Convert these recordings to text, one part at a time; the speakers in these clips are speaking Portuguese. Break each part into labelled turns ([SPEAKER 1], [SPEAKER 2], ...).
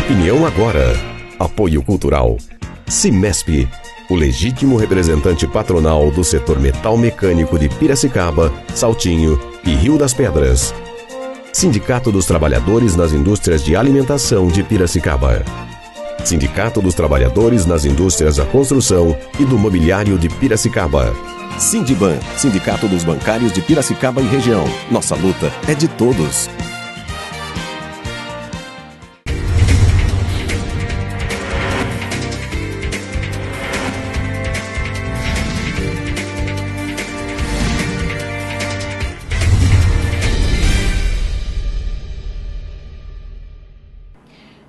[SPEAKER 1] Opinião Agora. Apoio Cultural. Cimesp, o legítimo representante patronal do setor metal mecânico de Piracicaba, Saltinho e Rio das Pedras. Sindicato dos Trabalhadores nas Indústrias de Alimentação de Piracicaba. Sindicato dos Trabalhadores nas Indústrias da Construção e do Mobiliário de Piracicaba. Sindiban, Sindicato dos Bancários de Piracicaba e Região. Nossa luta é de todos.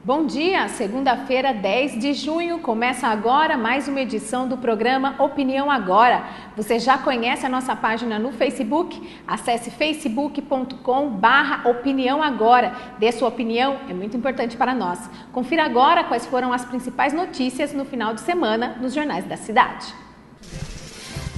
[SPEAKER 2] Bom dia, segunda-feira, 10 de junho, começa agora mais uma edição do programa Opinião Agora. Você já conhece a nossa página no Facebook? Acesse facebook.com/Opinião Agora. Dê sua opinião, é muito importante para nós. Confira agora quais foram as principais notícias no final de semana nos jornais da cidade.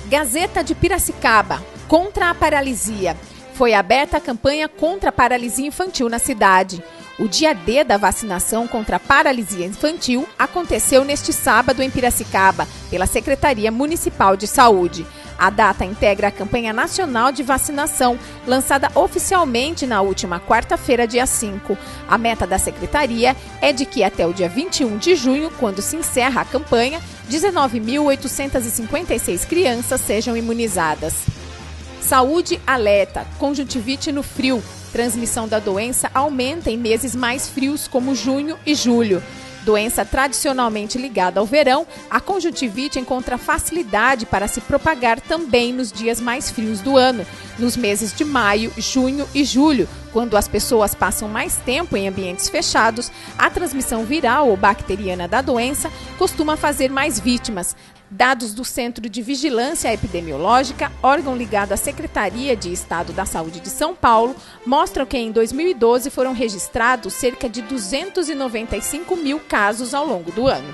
[SPEAKER 2] Gazeta de Piracicaba, contra a paralisia. Foi aberta a campanha contra a paralisia infantil na cidade. O dia D da vacinação contra a paralisia infantil aconteceu neste sábado em Piracicaba, pela Secretaria Municipal de Saúde. A data integra a campanha nacional de vacinação, lançada oficialmente na última quarta-feira, dia 5. A meta da Secretaria é de que até o dia 21 de junho, quando se encerra a campanha, 19.856 crianças sejam imunizadas. Saúde alerta, conjuntivite no frio. Transmissão da doença aumenta em meses mais frios como junho e julho. Doença tradicionalmente ligada ao verão, a conjuntivite encontra facilidade para se propagar também nos dias mais frios do ano, nos meses de maio, junho e julho, quando as pessoas passam mais tempo em ambientes fechados. A transmissão viral ou bacteriana da doença costuma fazer mais vítimas. Dados do Centro de Vigilância Epidemiológica, órgão ligado à Secretaria de Estado da Saúde de São Paulo, mostram que em 2012 foram registrados cerca de 295 mil casos ao longo do ano.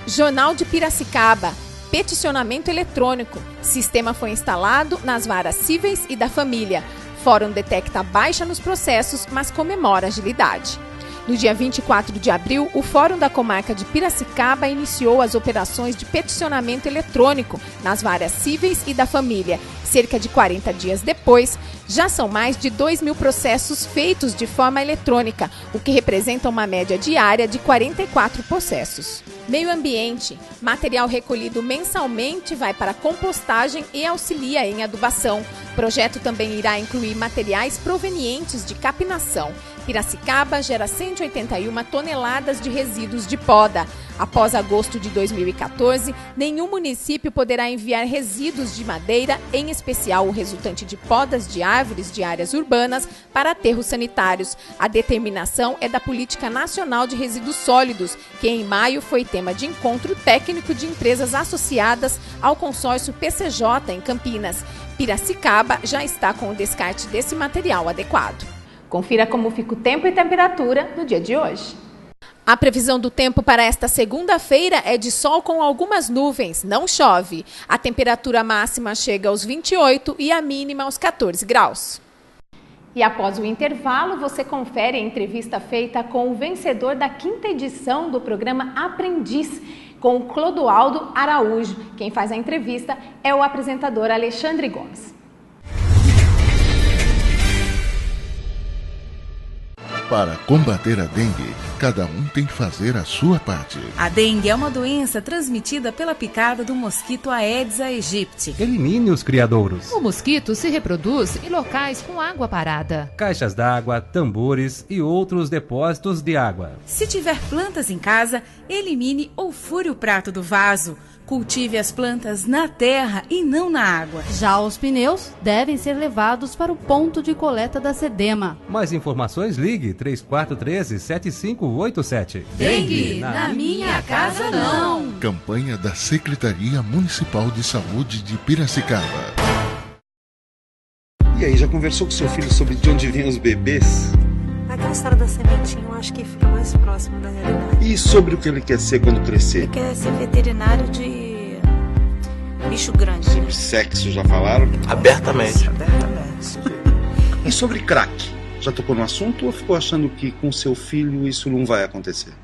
[SPEAKER 2] Jornal de Piracicaba, peticionamento eletrônico. Sistema foi instalado nas varas cíveis e da família. Fórum detecta baixa nos processos, mas comemora agilidade. No dia 24 de abril, o Fórum da Comarca de Piracicaba iniciou as operações de peticionamento eletrônico nas varas cíveis e da família. Cerca de 40 dias depois, já são mais de 2.000 processos feitos de forma eletrônica, o que representa uma média diária de 44 processos. Meio ambiente. Material recolhido mensalmente vai para compostagem e auxilia em adubação. O projeto também irá incluir materiais provenientes de capinação. Piracicaba gera 181 toneladas de resíduos de poda. Após agosto de 2014, nenhum município poderá enviar resíduos de madeira, em especial o resultante de podas de árvores de áreas urbanas, para aterros sanitários. A determinação é da Política Nacional de Resíduos Sólidos, que em maio foi tema de encontro técnico de empresas associadas ao consórcio PCJ em Campinas. Piracicaba já está com o descarte desse material adequado. Confira como fica o tempo e temperatura no dia de hoje. A previsão do tempo para esta segunda-feira é de sol com algumas nuvens, não chove. A temperatura máxima chega aos 28 e a mínima aos 14 graus. E após o intervalo, você confere a entrevista feita com o vencedor da 5ª edição do programa Aprendiz, com o Clodoaldo Araújo. Quem faz a entrevista é o apresentador Alexandre Gomes.
[SPEAKER 3] Para combater a dengue, cada um tem que fazer a sua parte.
[SPEAKER 4] A dengue é uma doença transmitida pela picada do mosquito Aedes aegypti.
[SPEAKER 5] Elimine os criadouros.
[SPEAKER 6] O mosquito se reproduz em locais com água parada.
[SPEAKER 5] Caixas d'água, tambores e outros depósitos de água.
[SPEAKER 4] Se tiver plantas em casa, elimine ou fure o prato do vaso. Cultive as plantas na terra e não na água.
[SPEAKER 6] Já os pneus devem ser levados para o ponto de coleta da SEDEMA.
[SPEAKER 5] Mais informações, ligue 3413-7587.
[SPEAKER 6] Dengue, na minha casa não.
[SPEAKER 3] Campanha da Secretaria Municipal de Saúde de Piracicaba.
[SPEAKER 7] E aí, já conversou com seu filho sobre de onde vêm os bebês?
[SPEAKER 8] Aquela história da sementinha eu acho que fica mais próximo da realidade.
[SPEAKER 7] E sobre o que ele quer ser quando crescer?
[SPEAKER 8] Ele quer ser veterinário de bicho grande.
[SPEAKER 7] Sobre sexo já falaram?
[SPEAKER 9] Abertamente.
[SPEAKER 7] E sobre crack? Já tocou no assunto ou ficou achando que com seu filho isso não vai acontecer?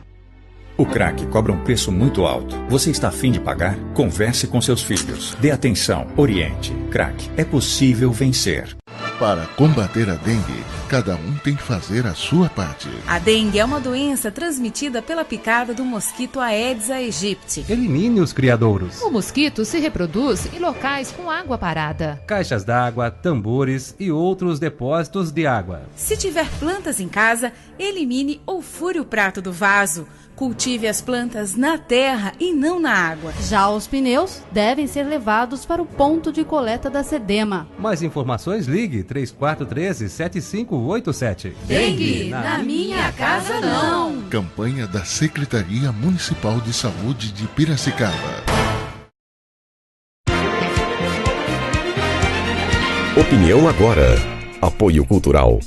[SPEAKER 9] O crack cobra um preço muito alto. Você está a fim de pagar? Converse com seus filhos. Dê atenção. Oriente. Crack. É possível vencer.
[SPEAKER 3] Para combater a dengue, cada um tem que fazer a sua parte.
[SPEAKER 4] A dengue é uma doença transmitida pela picada do mosquito Aedes aegypti.
[SPEAKER 5] Elimine os criadouros.
[SPEAKER 6] O mosquito se reproduz em locais com água parada.
[SPEAKER 5] Caixas d'água, tambores e outros depósitos de água.
[SPEAKER 4] Se tiver plantas em casa, elimine ou fure o prato do vaso. Cultive as plantas na terra e não na água.
[SPEAKER 6] Já os pneus devem ser levados para o ponto de coleta da SEDEMA.
[SPEAKER 5] Mais informações, ligue 3413-7587.
[SPEAKER 6] Dengue, na minha casa não.
[SPEAKER 3] Campanha da Secretaria Municipal de Saúde de Piracicaba.
[SPEAKER 1] Opinião agora. Apoio Cultural.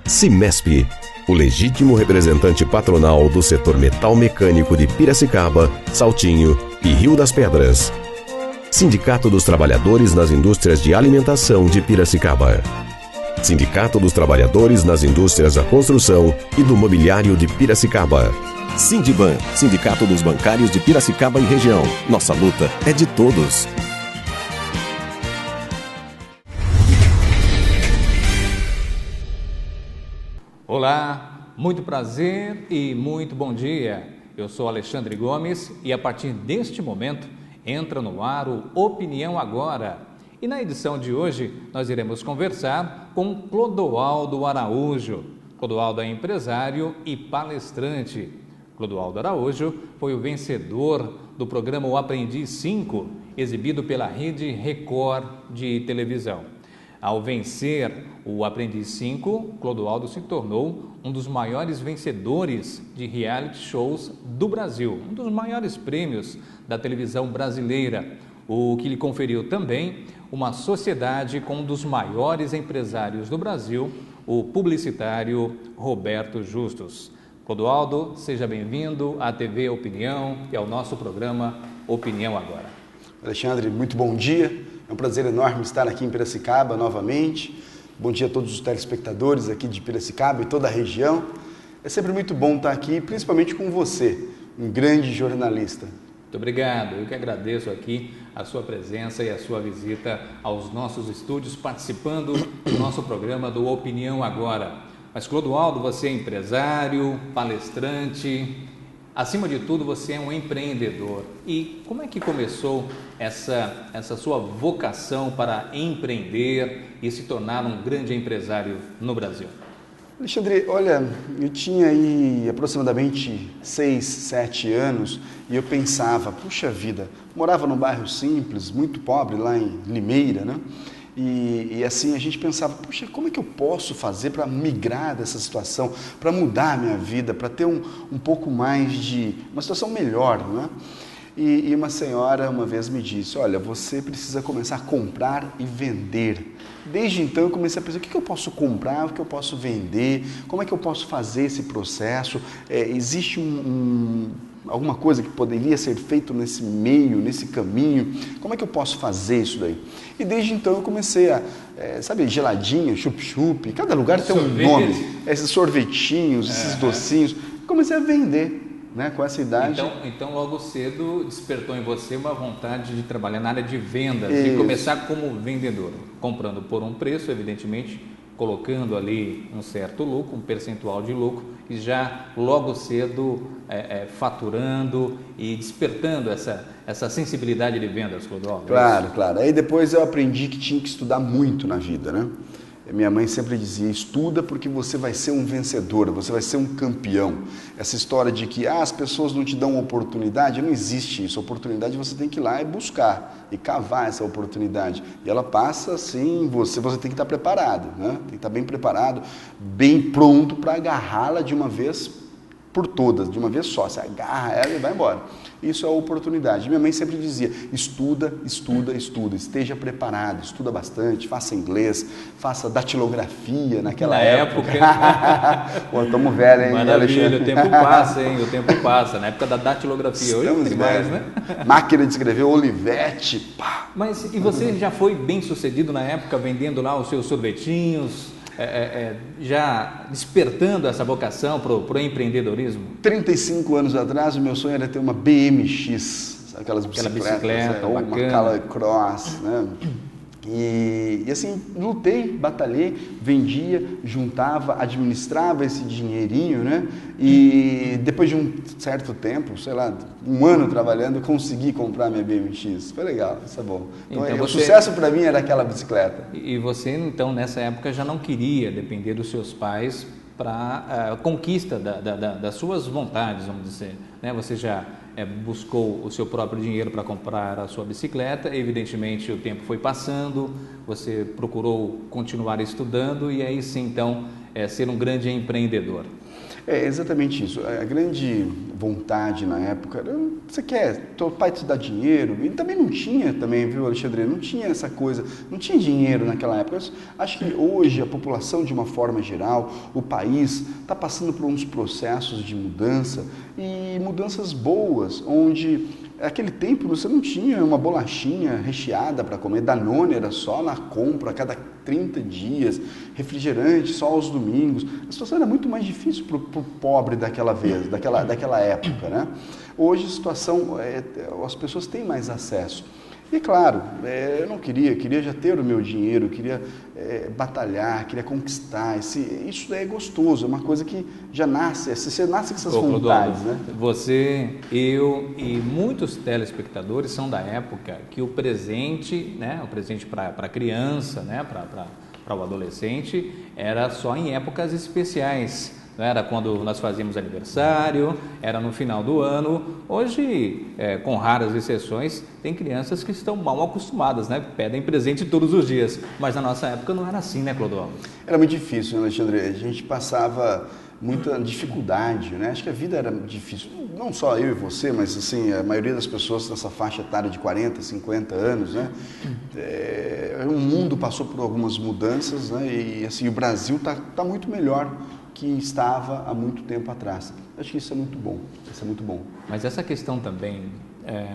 [SPEAKER 1] Cimesp, o legítimo representante patronal do setor metal mecânico de Piracicaba, Saltinho e Rio das Pedras. Sindicato dos Trabalhadores nas Indústrias de Alimentação de Piracicaba. Sindicato dos Trabalhadores nas Indústrias da Construção e do Mobiliário de Piracicaba. Sindiban, Sindicato dos Bancários de Piracicaba e região. Nossa luta é de todos.
[SPEAKER 10] Olá, muito prazer e muito bom dia. Eu sou Alexandre Gomes e a partir deste momento entra no ar o Opinião Agora. E na edição de hoje nós iremos conversar com Clodoaldo Araújo. Clodoaldo é empresário e palestrante. Clodoaldo Araújo foi o vencedor do programa O Aprendiz 5, exibido pela Rede Record de televisão. Ao vencer o Aprendiz 5, Clodoaldo se tornou um dos maiores vencedores de reality shows do Brasil, um dos maiores prêmios da televisão brasileira, o que lhe conferiu também uma sociedade com um dos maiores empresários do Brasil, o publicitário Roberto Justus. Clodoaldo, seja bem-vindo à TV Opinião e ao nosso programa Opinião Agora.
[SPEAKER 11] Alexandre, muito bom dia. É um prazer enorme estar aqui em Piracicaba novamente. Bom dia a todos os telespectadores aqui de Piracicaba e toda a região. É sempre muito bom estar aqui, principalmente com você, um grande jornalista.
[SPEAKER 10] Muito obrigado. Eu que agradeço aqui a sua presença e a sua visita aos nossos estúdios, participando do nosso programa do Opinião Agora. Mas, Clodoaldo, você é empresário, palestrante, acima de tudo, você é um empreendedor. E como é que começou essa sua vocação para empreender e se tornar um grande empresário no Brasil?
[SPEAKER 11] Alexandre, olha, eu tinha aí aproximadamente 6, 7 anos e eu pensava, puxa vida, morava num bairro simples, muito pobre, lá em Limeira, né? E assim a gente pensava, puxa, como é que eu posso fazer para migrar dessa situação, para mudar a minha vida, para ter um pouco mais de, uma situação melhor, não é? E uma senhora uma vez me disse, olha, você precisa começar a comprar e vender. Desde então eu comecei a pensar, o que eu posso comprar, o que eu posso vender, como é que eu posso fazer esse processo, existe alguma coisa que poderia ser feito nesse meio, nesse caminho, como é que eu posso fazer isso daí? E desde então eu comecei a, sabe, geladinho, chup-chup, cada lugar tem um nome, esses sorvetinhos, esses docinhos, comecei a vender. Né, com essa idade.
[SPEAKER 10] Então logo cedo despertou em você uma vontade de trabalhar na área de vendas,
[SPEAKER 11] Isso.
[SPEAKER 10] E começar como vendedor, comprando por um preço, evidentemente, colocando ali um certo lucro, um percentual de lucro, e já logo cedo faturando e despertando essa sensibilidade de vendas, Clodoaldo.
[SPEAKER 11] Claro. Aí depois eu aprendi que tinha que estudar muito na vida, né? Minha mãe sempre dizia, estuda porque você vai ser um vencedor, você vai ser um campeão. Essa história de que as pessoas não te dão oportunidade, não existe isso. A oportunidade você tem que ir lá e buscar, e cavar essa oportunidade. E ela passa assim, você tem que estar preparado, né? Tem que estar bem preparado, bem pronto para agarrá-la de uma vez por todas, de uma vez só. Você agarra ela e vai embora. Isso é a oportunidade. Minha mãe sempre dizia, estuda, esteja preparado, estuda bastante, faça inglês, faça datilografia naquela época. Pô, estamos velhos, hein?
[SPEAKER 10] Maravilha, o tempo passa, hein? O tempo passa. Na época da datilografia, hoje não tem mais, né?
[SPEAKER 11] Máquina de escrever, Olivetti, pá.
[SPEAKER 10] Mas e você já foi bem sucedido na época, vendendo lá os seus sorvetinhos? já despertando essa vocação para o empreendedorismo?
[SPEAKER 11] 35 anos atrás, o meu sonho era ter uma BMX, aquela bicicleta ou uma Color Cross, né? E assim, lutei, batalhei, vendia, juntava, administrava esse dinheirinho, né? E depois de um certo tempo, sei lá, um ano trabalhando, consegui comprar minha BMX. Foi legal, isso é bom. Então o sucesso para mim era aquela bicicleta.
[SPEAKER 10] E você, então, nessa época já não queria depender dos seus pais para a conquista das suas vontades, vamos dizer, né? Você já buscou o seu próprio dinheiro para comprar a sua bicicleta, evidentemente o tempo foi passando, você procurou continuar estudando e aí sim, então, ser um grande empreendedor.
[SPEAKER 11] É exatamente isso. A grande vontade na época era, você quer, teu pai te dá dinheiro, e também não tinha também, viu, Alexandre, não tinha essa coisa, não tinha dinheiro naquela época. Eu acho que hoje a população, de uma forma geral, o país está passando por uns processos de mudança e mudanças boas, onde naquele tempo você não tinha uma bolachinha recheada para comer, Danone era só na compra a cada 30 dias, refrigerante só aos domingos. A situação era muito mais difícil para o pobre daquela vez, daquela época, né? Hoje a situação, as pessoas têm mais acesso. E claro, eu não queria já ter o meu dinheiro, queria batalhar, queria conquistar. Isso é gostoso, é uma coisa que já nasce, você nasce com essas vontades, né?
[SPEAKER 10] Você, eu e muitos telespectadores são da época que o presente, né, o presente para a criança, né, para o adolescente, era só em épocas especiais. Era quando nós fazíamos aniversário, era no final do ano. Hoje, com raras exceções, tem crianças que estão mal acostumadas, né? Pedem presente todos os dias. Mas na nossa época não era assim, né, Clodoaldo?
[SPEAKER 11] Era muito difícil, né, Alexandre? A gente passava muita dificuldade, né? Acho que a vida era difícil. Não só eu e você, mas assim, a maioria das pessoas nessa faixa etária de 40, 50 anos, né? O mundo passou por algumas mudanças, né? E assim, o Brasil tá muito melhor que estava há muito tempo atrás. Acho que isso é muito bom,
[SPEAKER 10] Mas essa questão também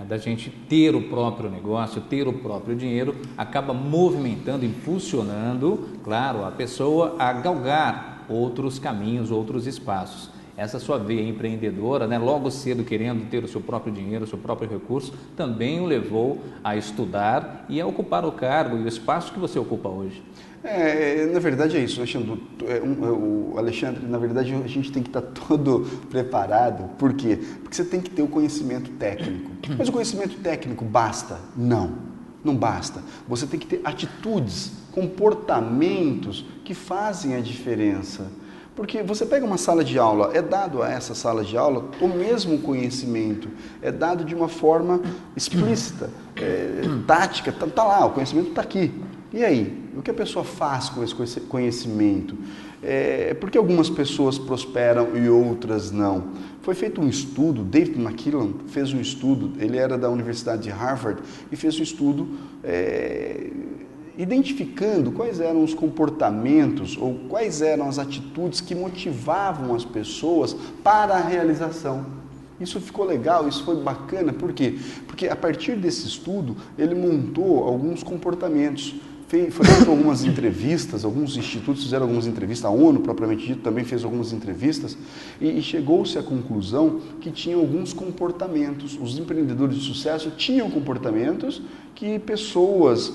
[SPEAKER 10] da gente ter o próprio negócio, ter o próprio dinheiro, acaba movimentando, impulsionando, claro, a pessoa a galgar outros caminhos, outros espaços. Essa sua veia empreendedora, né, logo cedo querendo ter o seu próprio dinheiro, o seu próprio recurso, também o levou a estudar e a ocupar o cargo e o espaço que você ocupa hoje.
[SPEAKER 11] Na verdade é isso, Alexandre, na verdade a gente tem que estar todo preparado. Por quê? Porque você tem que ter o conhecimento técnico. Mas o conhecimento técnico basta? Não basta. Você tem que ter atitudes, comportamentos que fazem a diferença. Porque você pega uma sala de aula, é dado a essa sala de aula o mesmo conhecimento, é dado de uma forma explícita, tática, tá lá, o conhecimento está aqui. E aí, o que a pessoa faz com esse conhecimento? Porque algumas pessoas prosperam e outras não. Foi feito um estudo, David McKillop fez um estudo, ele era da Universidade de Harvard, e fez um estudo identificando quais eram os comportamentos ou quais eram as atitudes que motivavam as pessoas para a realização. Isso ficou legal, isso foi bacana, por quê? Porque a partir desse estudo, ele montou alguns comportamentos. Foi feito algumas entrevistas, alguns institutos fizeram algumas entrevistas, a ONU propriamente dito também fez algumas entrevistas e chegou-se à conclusão que tinha alguns comportamentos, os empreendedores de sucesso tinham comportamentos que pessoas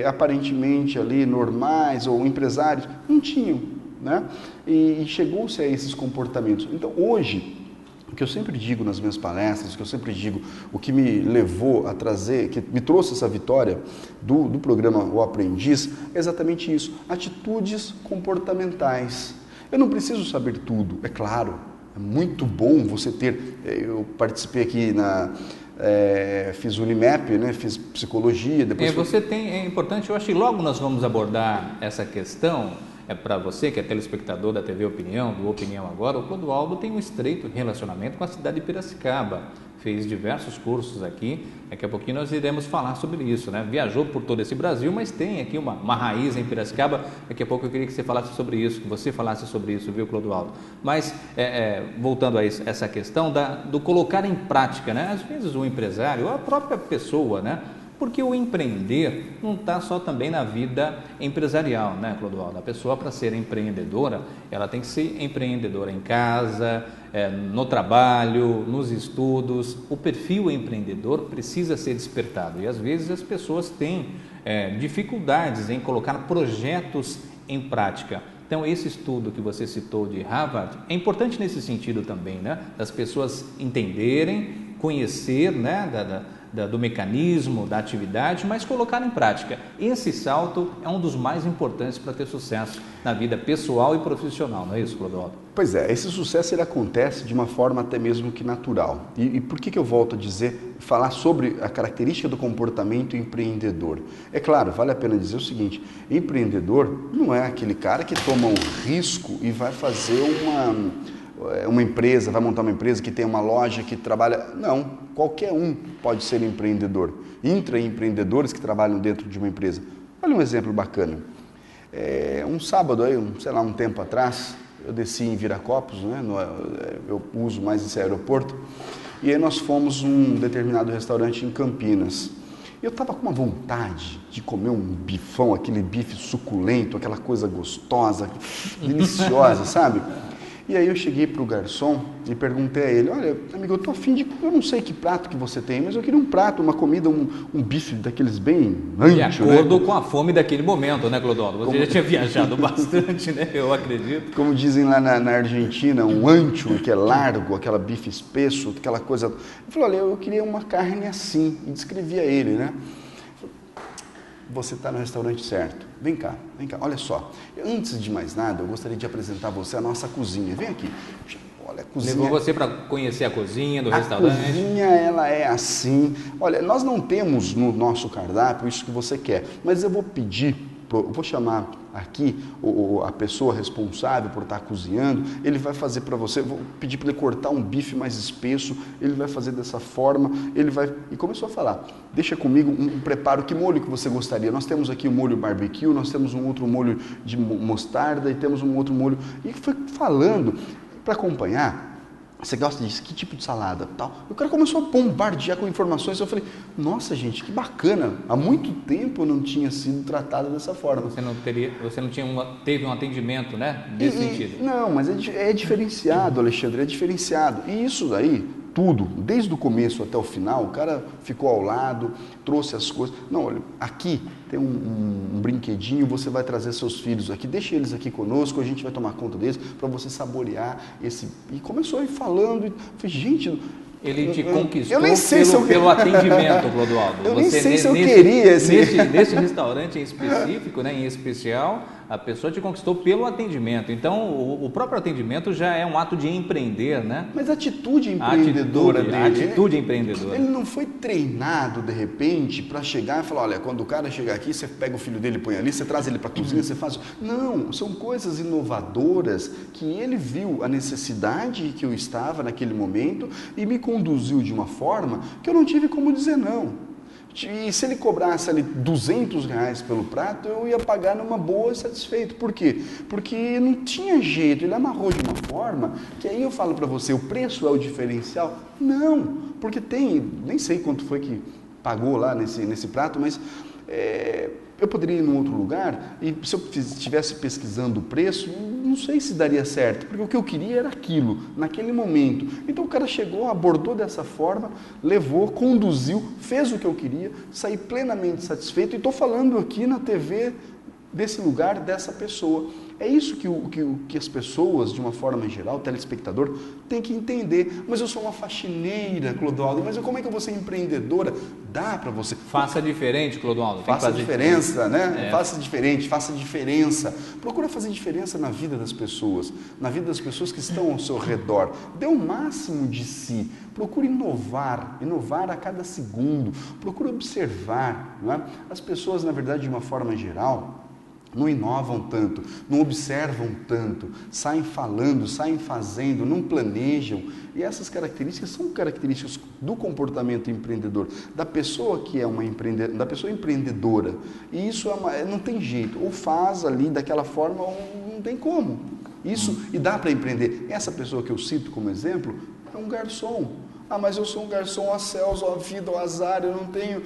[SPEAKER 11] aparentemente ali normais ou empresários não tinham, né? E chegou-se a esses comportamentos. Então hoje, o que eu sempre digo nas minhas palestras, o que eu sempre digo, o que me levou a trazer, que me trouxe essa vitória do programa O Aprendiz, é exatamente isso, atitudes comportamentais. Eu não preciso saber tudo, é claro, é muito bom você ter, eu participei aqui fiz Unimap, né, fiz psicologia, depois...
[SPEAKER 10] É importante, eu acho que logo nós vamos abordar essa questão. Para você que é telespectador da TV Opinião, do Opinião Agora, o Clodoaldo tem um estreito relacionamento com a cidade de Piracicaba. Fez diversos cursos aqui, daqui a pouquinho nós iremos falar sobre isso, né? Viajou por todo esse Brasil, mas tem aqui uma raiz em Piracicaba. Daqui a pouco eu queria que você falasse sobre isso, que você falasse sobre isso, viu, Clodoaldo? Mas, voltando a essa questão do colocar em prática, né? Às vezes o empresário, ou a própria pessoa, né? Porque o empreender não está só também na vida empresarial, né, Clodoaldo? A pessoa, para ser empreendedora, ela tem que ser empreendedora em casa, no trabalho, nos estudos. O perfil empreendedor precisa ser despertado e às vezes as pessoas têm dificuldades em colocar projetos em prática. Então, esse estudo que você citou de Harvard é importante nesse sentido também, né? Das pessoas entenderem, conhecer, né, do mecanismo, da atividade, mas colocar em prática. Esse salto é um dos mais importantes para ter sucesso na vida pessoal e profissional, não é isso, Clodoaldo?
[SPEAKER 11] Pois é, esse sucesso ele acontece de uma forma até mesmo que natural. E por que eu volto a dizer, falar sobre a característica do comportamento empreendedor? É claro, vale a pena dizer o seguinte, empreendedor não é aquele cara que toma um risco e vai fazer uma empresa, vai montar uma empresa que tem uma loja que trabalha... Não, qualquer um pode ser empreendedor. Intraempreendedores que trabalham dentro de uma empresa. Olha um exemplo bacana. Um sábado, aí, um tempo atrás, eu desci em Viracopos, né, eu uso mais esse aeroporto, e aí nós fomos um determinado restaurante em Campinas. Eu estava com uma vontade de comer um bifão, aquele bife suculento, aquela coisa gostosa, deliciosa, sabe? E aí eu cheguei para o garçom e perguntei a ele, olha, amigo, eu estou afim de... Eu não sei que prato que você tem, mas eu queria um prato, uma comida, um bife daqueles bem ancho,
[SPEAKER 10] de acordo com a fome daquele momento, né, Clodoaldo? Você já tinha viajado bastante, né? Eu acredito.
[SPEAKER 11] Como dizem lá na Argentina, um ancho, que é largo, aquela bife espesso, aquela coisa... Ele falou, olha, eu queria uma carne assim, e descrevi a ele, né? Você está no restaurante certo. Vem cá, olha só. Antes de mais nada, eu gostaria de apresentar a você a nossa cozinha. Vem aqui. Olha, a cozinha...
[SPEAKER 10] Levou você para conhecer a cozinha do restaurante?
[SPEAKER 11] A cozinha, ela é assim. Olha, nós não temos no nosso cardápio isso que você quer, mas eu vou pedir, eu vou chamar aqui a pessoa responsável por estar cozinhando, ele vai fazer para você, vou pedir para ele cortar um bife mais espesso, ele vai fazer dessa forma, e começou a falar, deixa comigo um preparo, que molho que você gostaria? Nós temos aqui o molho barbecue, nós temos um outro molho de mostarda e temos um outro molho, e foi falando para acompanhar. Você gosta disso? Que tipo de salada? Tal. E o cara começou a bombardear com informações. Eu falei, nossa gente, que bacana. Há muito tempo eu não tinha sido tratado dessa forma.
[SPEAKER 10] Você não teve um atendimento, né? Nesse sentido.
[SPEAKER 11] Não, mas é diferenciado, Alexandre, é diferenciado. E isso daí, tudo, desde o começo até o final, o cara ficou ao lado, trouxe as coisas. Não, olha, aqui tem um brinquedinho, você vai trazer seus filhos aqui, deixa eles aqui conosco, a gente vai tomar conta deles para você saborear esse... E começou a ir falando, e falei, gente...
[SPEAKER 10] Ele te conquistou pelo atendimento, Clodoaldo.
[SPEAKER 11] Eu nem sei se eu queria
[SPEAKER 10] nesse restaurante em específico, né, em especial, a pessoa te conquistou pelo atendimento. Então, o próprio atendimento já é um ato de empreender, né?
[SPEAKER 11] Mas a atitude empreendedora dele...
[SPEAKER 10] A atitude empreendedora.
[SPEAKER 11] Ele não foi treinado, de repente, para chegar e falar, olha, quando o cara chegar aqui, você pega o filho dele e põe ali, você traz ele para a cozinha, você faz... Não, são coisas inovadoras que ele viu a necessidade que eu estava naquele momento e me conduziu de uma forma que eu não tive como dizer não. E se ele cobrasse ali R$200 pelo prato, eu ia pagar numa boa e satisfeito. Por quê? Porque não tinha jeito, ele amarrou de uma forma que aí eu falo para você, o preço é o diferencial? Não, porque tem, nem sei quanto foi que pagou lá nesse prato, mas eu poderia ir num outro lugar e se eu estivesse pesquisando o preço, não sei se daria certo, porque o que eu queria era aquilo, naquele momento. Então o cara chegou, abordou dessa forma, levou, conduziu, fez o que eu queria, saí plenamente satisfeito e estou falando aqui na TV desse lugar, dessa pessoa. É isso que as pessoas, de uma forma geral, o telespectador, tem que entender. Mas eu sou uma faxineira, Clodoaldo, mas como é que eu vou ser empreendedora? Dá para você.
[SPEAKER 10] Faça diferente, Clodoaldo.
[SPEAKER 11] Faça diferença, né? Faça diferente, faça diferença. Procura fazer diferença na vida das pessoas, na vida das pessoas que estão ao seu redor. Dê o máximo de si. Procure inovar a cada segundo. Procure observar, não é? As pessoas, na verdade, de uma forma geral, não inovam tanto, não observam tanto, saem falando, saem fazendo, não planejam. E essas características são características do comportamento empreendedor, da pessoa que é da pessoa empreendedora. E isso não tem jeito, ou faz ali daquela forma ou não tem como. Isso, e dá para empreender. Essa pessoa que eu cito como exemplo é um garçom. Ah, mas eu sou um garçom, ó céus, ó vida, ó azar, eu não tenho,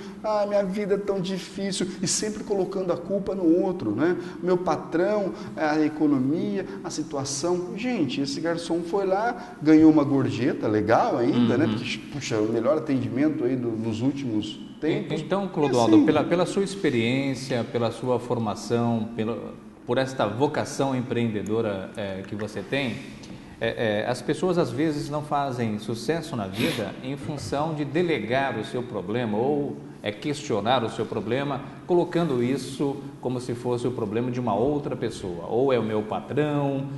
[SPEAKER 11] minha vida é tão difícil, e sempre colocando a culpa no outro, né? Meu patrão, a economia, a situação. Gente, esse garçom foi lá, ganhou uma gorjeta, legal ainda, né? Porque, puxa, o melhor atendimento aí nos últimos tempos.
[SPEAKER 10] Então, Clodoaldo, assim, pela sua experiência, pela sua formação, por esta vocação empreendedora que você tem, as pessoas às vezes não fazem sucesso na vida em função de delegar o seu problema ou questionar o seu problema, colocando isso como se fosse o problema de uma outra pessoa. Ou é o meu patrão,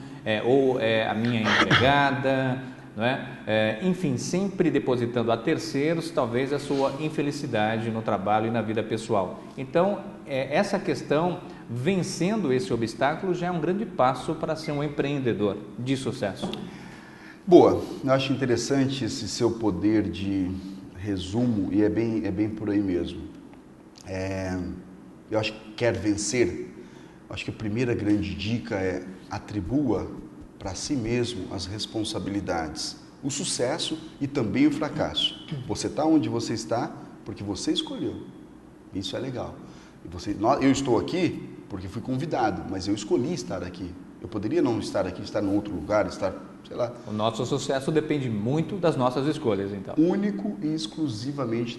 [SPEAKER 10] ou é a minha empregada, não é? Enfim, sempre depositando a terceiros talvez a sua infelicidade no trabalho e na vida pessoal. Então, essa questão, vencendo esse obstáculo, já é um grande passo para ser um empreendedor de sucesso.
[SPEAKER 11] Boa, eu acho interessante esse seu poder de resumo, e é bem por aí mesmo. Eu acho que quer vencer, acho que a primeira grande dica é atribua para si mesmo as responsabilidades, o sucesso e também o fracasso. Você está onde você está porque você escolheu. Isso é legal. Eu estou aqui porque fui convidado, mas eu escolhi estar aqui. Eu poderia não estar aqui, estar em outro lugar, estar, sei lá.
[SPEAKER 10] O nosso sucesso depende muito das nossas escolhas, então.
[SPEAKER 11] Único e exclusivamente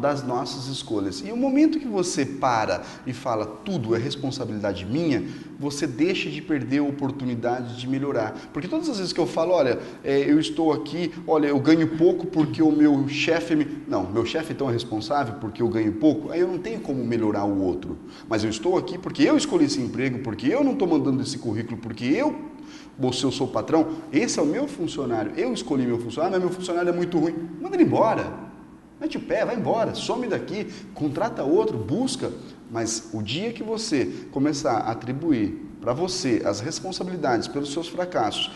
[SPEAKER 11] das nossas escolhas. E o momento que você para e fala tudo é responsabilidade minha, você deixa de perder a oportunidade de melhorar. Porque todas as vezes que eu falo, olha, eu estou aqui, olha, eu ganho pouco porque o meu chefe... Não, meu chefe então é responsável porque eu ganho pouco, aí eu não tenho como melhorar o outro. Mas eu estou aqui porque eu escolhi esse emprego, porque eu não estou mandando esse currículo, porque se eu sou patrão, esse é o meu funcionário, eu escolhi meu funcionário, mas meu funcionário é muito ruim. Manda ele embora, mete o pé, vai embora, some daqui, contrata outro, busca. Mas o dia que você começar a atribuir para você as responsabilidades pelos seus fracassos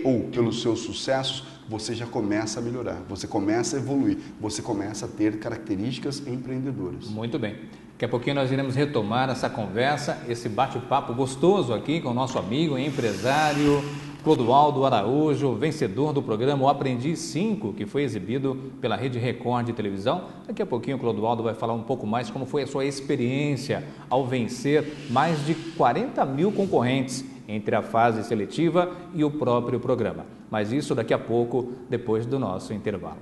[SPEAKER 11] ou pelos seus sucessos, você já começa a melhorar, você começa a evoluir, você começa a ter características empreendedoras.
[SPEAKER 10] Muito bem. Daqui a pouquinho nós iremos retomar essa conversa, esse bate-papo gostoso aqui com o nosso amigo e empresário Clodoaldo Araújo, vencedor do programa O Aprendiz 5, que foi exibido pela Rede Record de televisão. Daqui a pouquinho o Clodoaldo vai falar um pouco mais como foi a sua experiência ao vencer mais de 40 mil concorrentes entre a fase seletiva e o próprio programa. Mas isso daqui a pouco, depois do nosso intervalo.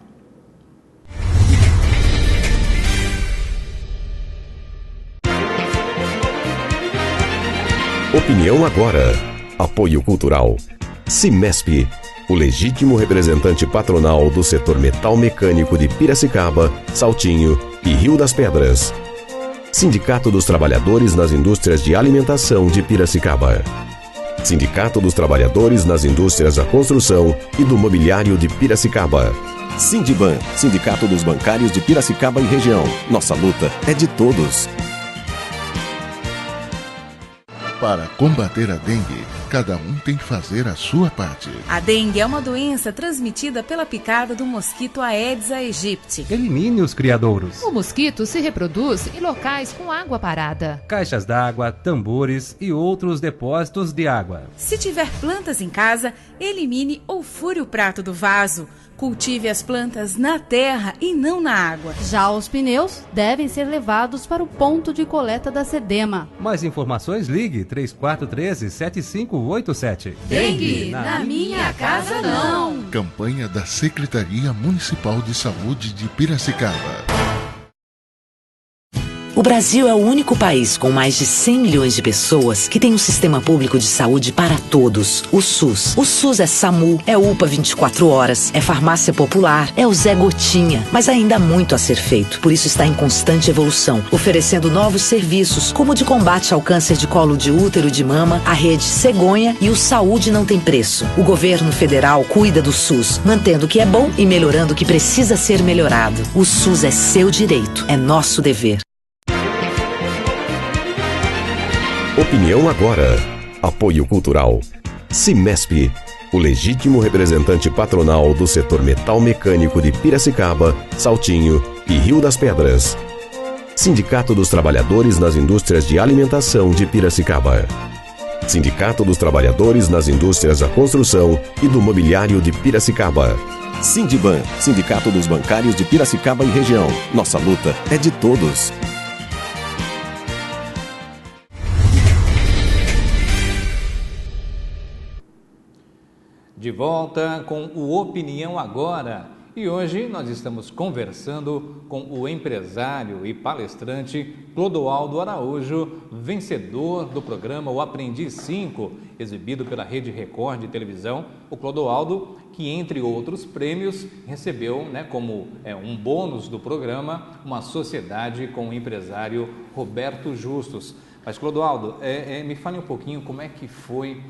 [SPEAKER 1] Opinião agora. Apoio cultural. Cimesp, o legítimo representante patronal do setor metal mecânico de Piracicaba, Saltinho e Rio das Pedras. Sindicato dos Trabalhadores nas Indústrias de Alimentação de Piracicaba. Sindicato dos Trabalhadores nas Indústrias da Construção e do Mobiliário de Piracicaba. Sindiban, Sindicato dos Bancários de Piracicaba e região. Nossa luta é de todos.
[SPEAKER 3] Para combater a dengue, cada um tem que fazer a sua parte.
[SPEAKER 4] A dengue é uma doença transmitida pela picada do mosquito Aedes aegypti.
[SPEAKER 5] Elimine os criadouros.
[SPEAKER 6] O mosquito se reproduz em locais com água parada.
[SPEAKER 5] Caixas d'água, tambores e outros depósitos de água.
[SPEAKER 4] Se tiver plantas em casa, elimine ou fure o prato do vaso. Cultive as plantas na terra e não na água.
[SPEAKER 6] Já os pneus devem ser levados para o ponto de coleta da SEDEMA.
[SPEAKER 5] Mais informações, ligue 3413-7587.
[SPEAKER 6] Dengue, na minha casa não.
[SPEAKER 3] Campanha da Secretaria Municipal de Saúde de Piracicaba.
[SPEAKER 12] O Brasil é o único país com mais de 100 milhões de pessoas que tem um sistema público de saúde para todos, o SUS. O SUS é SAMU, é UPA 24 horas, é farmácia popular, é o Zé Gotinha, mas ainda há muito a ser feito. Por isso está em constante evolução, oferecendo novos serviços, como o de combate ao câncer de colo de útero e de mama, a rede Cegonha e o Saúde Não Tem Preço. O governo federal cuida do SUS, mantendo o que é bom e melhorando o que precisa ser melhorado. O SUS é seu direito, é nosso dever.
[SPEAKER 1] Opinião agora. Apoio cultural. Cimesp, o legítimo representante patronal do setor metal mecânico de Piracicaba, Saltinho e Rio das Pedras. Sindicato dos Trabalhadores nas Indústrias de Alimentação de Piracicaba. Sindicato dos Trabalhadores nas Indústrias da Construção e do Mobiliário de Piracicaba. Sindiban, Sindicato dos Bancários de Piracicaba e região. Nossa luta é de todos.
[SPEAKER 10] De volta com o Opinião Agora. E hoje nós estamos conversando com o empresário e palestrante Clodoaldo Araújo, vencedor do programa O Aprendiz 5, exibido pela Rede Record de televisão. O Clodoaldo, que entre outros prêmios, recebeu, como um bônus do programa, uma sociedade com o empresário Roberto Justus. Mas, Clodoaldo, me fale um pouquinho como é que foi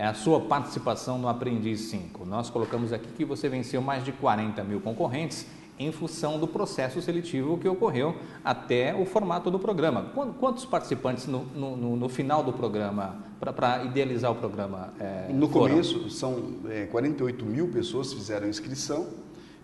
[SPEAKER 10] a sua participação no Aprendiz 5. Nós colocamos aqui que você venceu mais de 40 mil concorrentes em função do processo seletivo que ocorreu até o formato do programa. Quantos participantes no final do programa, para idealizar o programa,
[SPEAKER 11] No
[SPEAKER 10] foram?
[SPEAKER 11] começo, são 48 mil pessoas que fizeram inscrição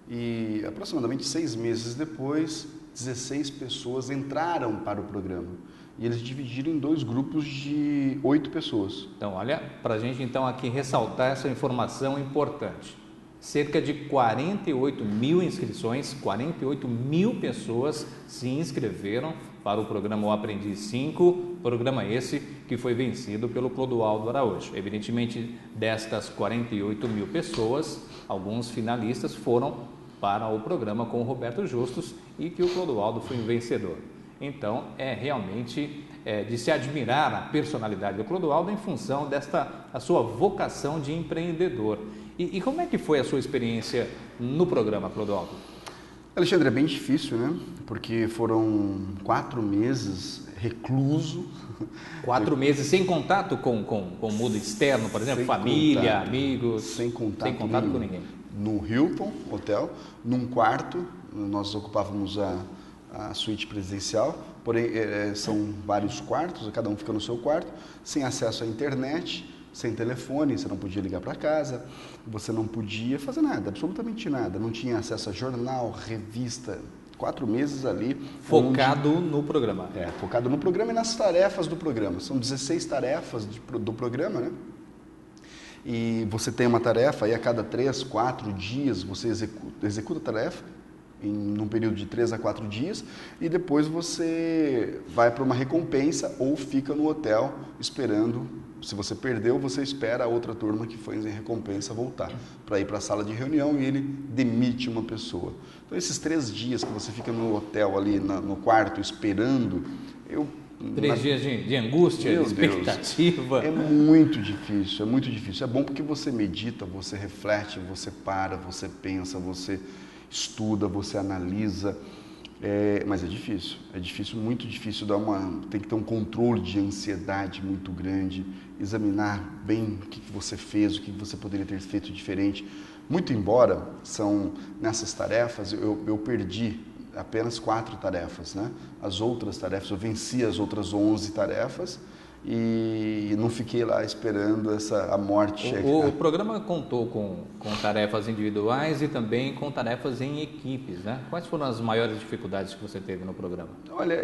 [SPEAKER 11] e aproximadamente 6 meses depois, 16 pessoas entraram para o programa. E eles dividiram em 2 grupos de 8 pessoas.
[SPEAKER 10] Então, olha, para a gente então aqui ressaltar essa informação importante. Cerca de 48 mil inscrições, 48 mil pessoas se inscreveram para o programa O Aprendiz 5, programa esse que foi vencido pelo Clodoaldo Araújo. Evidentemente, destas 48 mil pessoas, alguns finalistas foram para o programa com o Roberto Justus e que o Clodoaldo foi o vencedor. Então, é realmente de se admirar a personalidade do Clodoaldo em função a sua vocação de empreendedor. E como é que foi a sua experiência no programa, Clodoaldo?
[SPEAKER 11] Alexandre, é bem difícil, né? Porque foram 4 meses recluso.
[SPEAKER 10] 4 meses sem contato com o mundo externo, por exemplo, família, amigos?
[SPEAKER 11] Sem contato
[SPEAKER 10] com ninguém.
[SPEAKER 11] No Hilton Hotel, num quarto, nós ocupávamos a suíte presidencial, porém são vários quartos, cada um fica no seu quarto, sem acesso à internet, sem telefone, você não podia ligar para casa, você não podia fazer nada, absolutamente nada, não tinha acesso a jornal, revista, 4 meses ali.
[SPEAKER 10] Focado no programa.
[SPEAKER 11] Focado no programa e nas tarefas do programa, são 16 tarefas do programa, né? E você tem uma tarefa e a cada 3, 4 dias você executa a tarefa, num período de 3 a 4 dias, e depois você vai para uma recompensa ou fica no hotel esperando. Se você perdeu, você espera a outra turma que foi em recompensa voltar para ir para a sala de reunião e ele demite uma pessoa. Então, esses 3 dias que você fica no hotel ali no quarto esperando,
[SPEAKER 10] 3 dias de angústia, de expectativa.
[SPEAKER 11] É muito difícil, é muito difícil. É bom porque você medita, você reflete, você para, você pensa, você estuda, você analisa, mas é difícil, muito difícil, tem que ter um controle de ansiedade muito grande, examinar bem o que você fez, o que você poderia ter feito diferente. Muito embora nessas tarefas, eu perdi apenas 4 tarefas, né? As outras tarefas, eu venci as outras 11 tarefas, e não fiquei lá esperando a morte chegar.
[SPEAKER 10] O programa contou com tarefas individuais e também com tarefas em equipes, né? Quais foram as maiores dificuldades que você teve no programa?
[SPEAKER 11] Olha,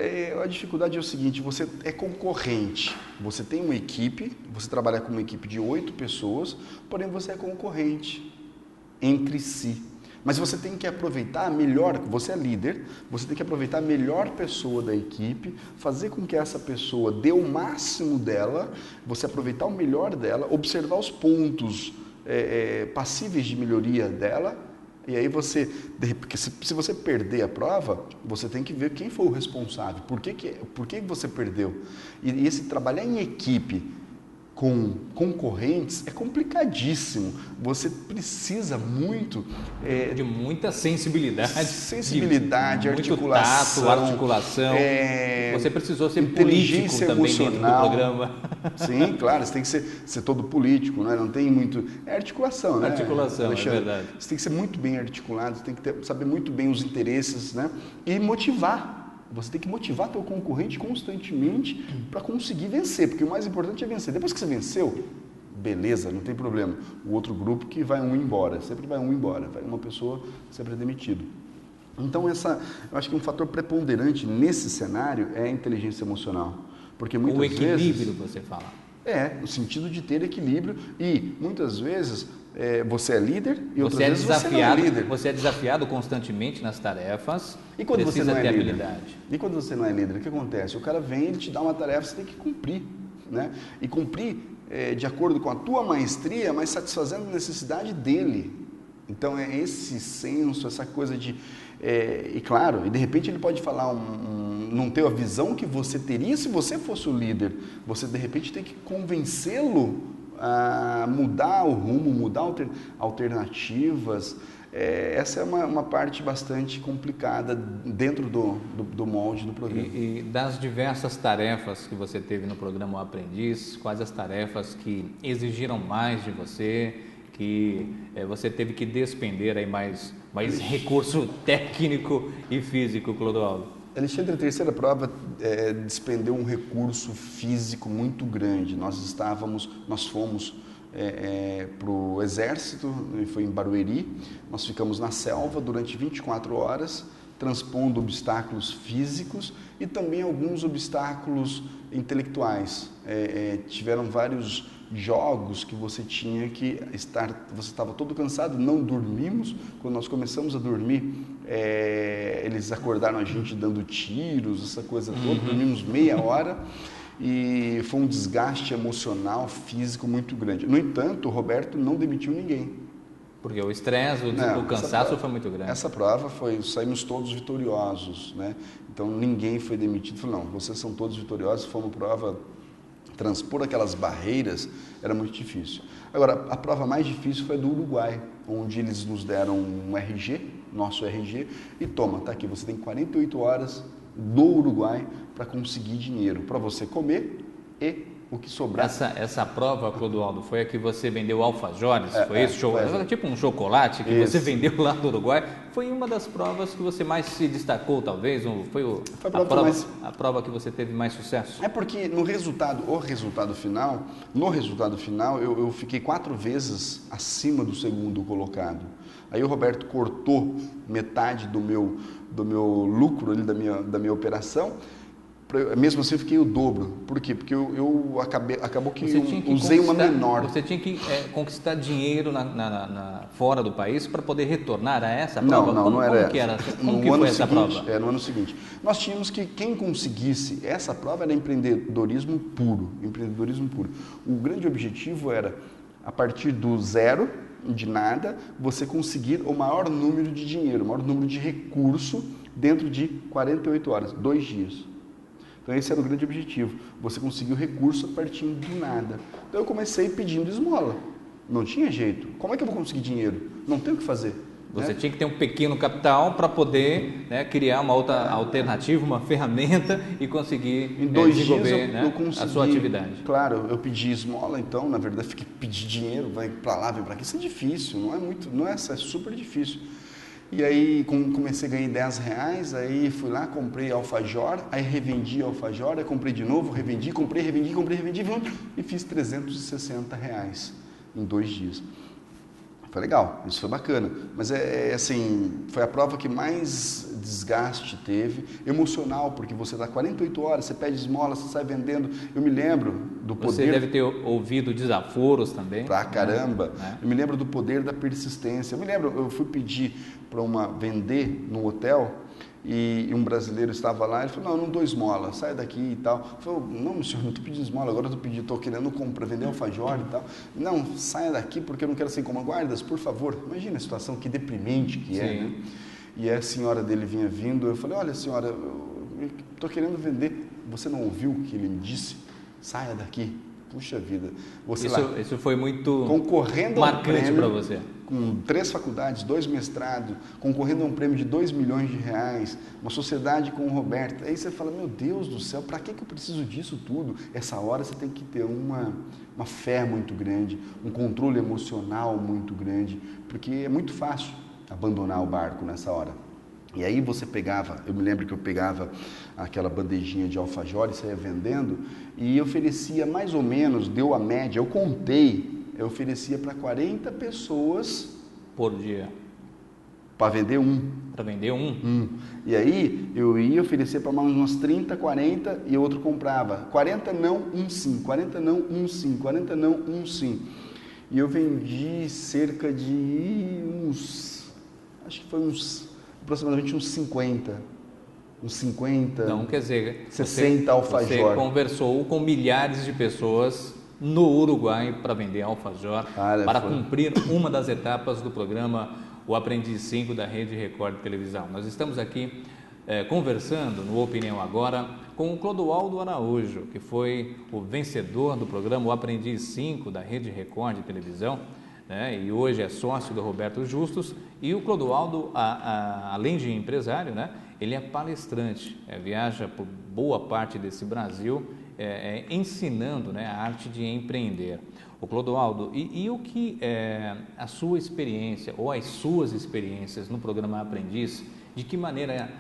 [SPEAKER 11] a dificuldade é o seguinte, você é concorrente, você tem uma equipe, você trabalha com uma equipe de 8 pessoas, porém você é concorrente entre si. Mas você tem que aproveitar a melhor, você é líder, você tem que aproveitar a melhor pessoa da equipe, fazer com que essa pessoa dê o máximo dela, você aproveitar o melhor dela, observar os pontos passíveis de melhoria dela, e aí porque se você perder a prova, você tem que ver quem foi o responsável, por que você perdeu. E esse trabalhar em equipe, com concorrentes é complicadíssimo. Você precisa muito
[SPEAKER 10] de muita sensibilidade,
[SPEAKER 11] articulação,
[SPEAKER 10] muito tato, articulação. Você precisou ser político também dentro do programa.
[SPEAKER 11] Sim, claro, você tem que ser todo político, né? Não tem muito. É articulação, né?
[SPEAKER 10] Articulação, é verdade.
[SPEAKER 11] Você tem que ser muito bem articulado, você tem que saber muito bem os interesses, né? E motivar. Você tem que motivar teu concorrente constantemente para conseguir vencer, porque o mais importante é vencer. Depois que você venceu, beleza, não tem problema. O outro grupo que vai embora, sempre vai embora, vai uma pessoa sempre é demitido. Então eu acho que um fator preponderante nesse cenário é a inteligência emocional, porque muitas vezes...
[SPEAKER 10] O equilíbrio, você fala.
[SPEAKER 11] No sentido de ter equilíbrio e, muitas vezes, você é líder e outras vezes você não é líder.
[SPEAKER 10] Você é desafiado constantemente nas tarefas,
[SPEAKER 11] e quando
[SPEAKER 10] precisa
[SPEAKER 11] você não é
[SPEAKER 10] ter
[SPEAKER 11] líder?
[SPEAKER 10] habilidade.
[SPEAKER 11] E quando você não é líder, o que acontece? O cara vem, ele te dá uma tarefa, você tem que cumprir, né? E cumprir de acordo com a tua maestria, mas satisfazendo a necessidade dele. Então, é esse senso, essa coisa de... e claro, e de repente ele pode falar não ter a visão que você teria se você fosse o líder. Você, de repente, tem que convencê-lo a mudar o rumo, mudar alternativas. Essa é uma parte bastante complicada dentro do molde do programa.
[SPEAKER 10] E das diversas tarefas que você teve no programa O Aprendiz, quais as tarefas que exigiram mais de você, que você teve que despender aí mais recurso técnico e físico, Clodoaldo?
[SPEAKER 11] Alexandre, a terceira prova despendeu um recurso físico muito grande. Nós fomos para o Exército, foi em Barueri, nós ficamos na selva durante 24 horas, transpondo obstáculos físicos e também alguns obstáculos intelectuais. Tiveram vários jogos que você tinha que você estava todo cansado, não dormimos. Quando nós começamos a dormir, eles acordaram a gente dando tiros, essa coisa toda, dormimos meia hora e foi um desgaste emocional, físico muito grande. No entanto, o Roberto não demitiu ninguém.
[SPEAKER 10] Porque o estresse, o cansaço foi muito grande.
[SPEAKER 11] Essa prova saímos todos vitoriosos, né? Então ninguém foi demitido. Falou, não, vocês são todos vitoriosos, foi uma prova, transpor aquelas barreiras era muito difícil. Agora, a prova mais difícil foi a do Uruguai, onde eles nos deram um RG, nosso RG, e toma, tá aqui, você tem 48 horas do Uruguai para conseguir dinheiro, para você comer e o que sobrar.
[SPEAKER 10] Essa prova, Clodoaldo, foi a que você vendeu alfajores? Foi isso? Tipo um chocolate que você vendeu lá do Uruguai? Foi uma das provas que você mais se destacou, talvez? Foi a prova que você teve mais sucesso?
[SPEAKER 11] É porque no resultado final, eu fiquei 4 vezes acima do segundo colocado. Aí o Roberto cortou metade do meu lucro ali, da minha operação. Mesmo assim eu fiquei o dobro. Por quê? Porque acabou que eu usei uma menor.
[SPEAKER 10] Você tinha que conquistar dinheiro fora do país para poder retornar a essa prova?
[SPEAKER 11] Não era.
[SPEAKER 10] Como que era? Como que foi essa prova?
[SPEAKER 11] No ano seguinte. Nós tínhamos que, quem conseguisse essa prova era empreendedorismo puro. O grande objetivo era, a partir do zero, de nada, você conseguir o maior número de dinheiro, o maior número de recurso dentro de 48 horas, 2 dias. Então esse era o grande objetivo, você conseguir o recurso a partir do nada. Então eu comecei pedindo esmola, não tinha jeito. Como é que eu vou conseguir dinheiro? Não tem o que fazer.
[SPEAKER 10] Você tinha que ter um pequeno capital para poder criar uma outra alternativa, uma ferramenta e conseguir
[SPEAKER 11] em 2 dias
[SPEAKER 10] desenvolver
[SPEAKER 11] eu consegui,
[SPEAKER 10] a sua atividade.
[SPEAKER 11] Claro, eu pedi esmola, então, na verdade, fiquei pedir dinheiro, vai para lá, vem para aqui. Isso é difícil, é super difícil. E aí comecei a ganhar R$10, aí fui lá, comprei alfajor, aí revendi alfajor, aí comprei de novo, revendi, comprei, revendi e fiz R$360 em 2 dias. Foi legal, isso foi bacana, mas assim, foi a prova que mais desgaste teve, emocional, porque você dá 48 horas, você pede esmola, você sai vendendo. Eu me lembro do poder...
[SPEAKER 10] Você deve ter ouvido desaforos também.
[SPEAKER 11] Pra caramba. Eu me lembro do poder da persistência. Eu fui pedir para vender no hotel e um brasileiro estava lá, ele falou, não dou esmola, sai daqui e tal. Eu falei, não, senhor, não estou pedindo esmola, agora estou querendo vender alfajor e tal. Não, saia daqui porque eu não quero ser como guardas, por favor. Imagina a situação, que deprimente que é, né? E a senhora dele vinha vindo, eu falei, olha senhora, eu estou querendo vender, você não ouviu o que ele me disse? Saia daqui. Puxa vida.
[SPEAKER 10] Isso foi muito
[SPEAKER 11] concorrendo
[SPEAKER 10] marcante para você.
[SPEAKER 11] Com 3 faculdades, 2 mestrados, concorrendo a um prêmio de R$2 milhões, uma sociedade com o Roberto. Aí você fala, meu Deus do céu, para que eu preciso disso tudo? Essa hora você tem que ter uma fé muito grande, um controle emocional muito grande, porque é muito fácil abandonar o barco nessa hora. E aí eu me lembro que eu pegava aquela bandejinha de alfajor e saía vendendo e oferecia mais ou menos, deu a média, eu contei, eu oferecia para 40 pessoas...
[SPEAKER 10] Por dia.
[SPEAKER 11] Para vender um.
[SPEAKER 10] Para vender um.
[SPEAKER 11] E aí eu ia oferecer para mais umas 30, 40 e outro comprava. 40 não, um sim. 40 não, um sim. 40 não, um sim. E eu vendi cerca de acho que foi aproximadamente uns 50. Uns 50.
[SPEAKER 10] Então, quer dizer,
[SPEAKER 11] 60 alfajor.
[SPEAKER 10] Você conversou com milhares de pessoas no Uruguai para vender alfajor, para cumprir uma das etapas do programa O Aprendiz 5 da Rede Record de Televisão. Nós estamos aqui conversando no Opinião Agora com o Clodoaldo Araújo, que foi o vencedor do programa O Aprendiz 5 da Rede Record de Televisão, né? E hoje é sócio do Roberto Justus. E o Clodoaldo, além de empresário, né? Ele é palestrante, viaja por boa parte desse Brasil, ensinando, né, a arte de empreender. O Clodoaldo, e o que a sua experiência ou as suas experiências no programa Aprendiz, de que maneira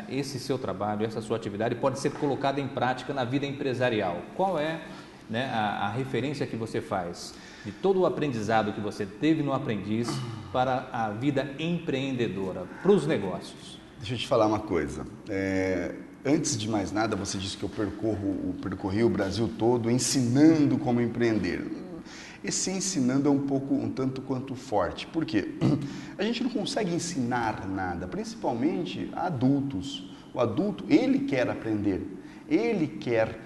[SPEAKER 10] esse seu trabalho, essa sua atividade pode ser colocada em prática na vida empresarial? Qual é, né, a referência que você faz de todo o aprendizado que você teve no Aprendiz para a vida empreendedora, para os negócios?
[SPEAKER 11] Deixa eu te falar uma coisa. Antes de mais nada, você disse que eu percorri o Brasil todo ensinando como empreender. Esse ensinando é um tanto quanto forte. Por quê? A gente não consegue ensinar nada, principalmente a adultos. O adulto, ele quer aprender, ele quer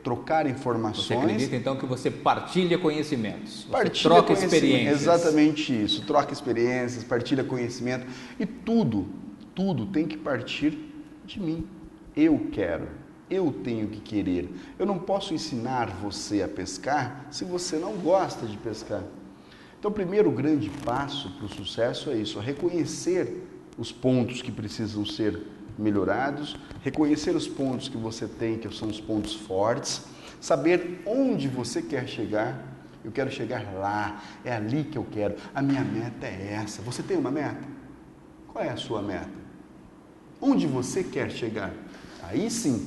[SPEAKER 11] trocar informações.
[SPEAKER 10] Você acredita então que você partilha conhecimentos,
[SPEAKER 11] troca experiências. Exatamente isso, troca experiências, partilha conhecimento e tudo tem que partir de mim. Eu quero, eu tenho que querer. Eu não posso ensinar você a pescar se você não gosta de pescar. Então, o primeiro grande passo para o sucesso é isso, reconhecer os pontos que precisam ser melhorados, reconhecer os pontos que você tem, que são os pontos fortes, saber onde você quer chegar. Eu quero chegar lá, é ali que eu quero. A minha meta é essa. Você tem uma meta? Qual é a sua meta? Onde você quer chegar? Aí sim,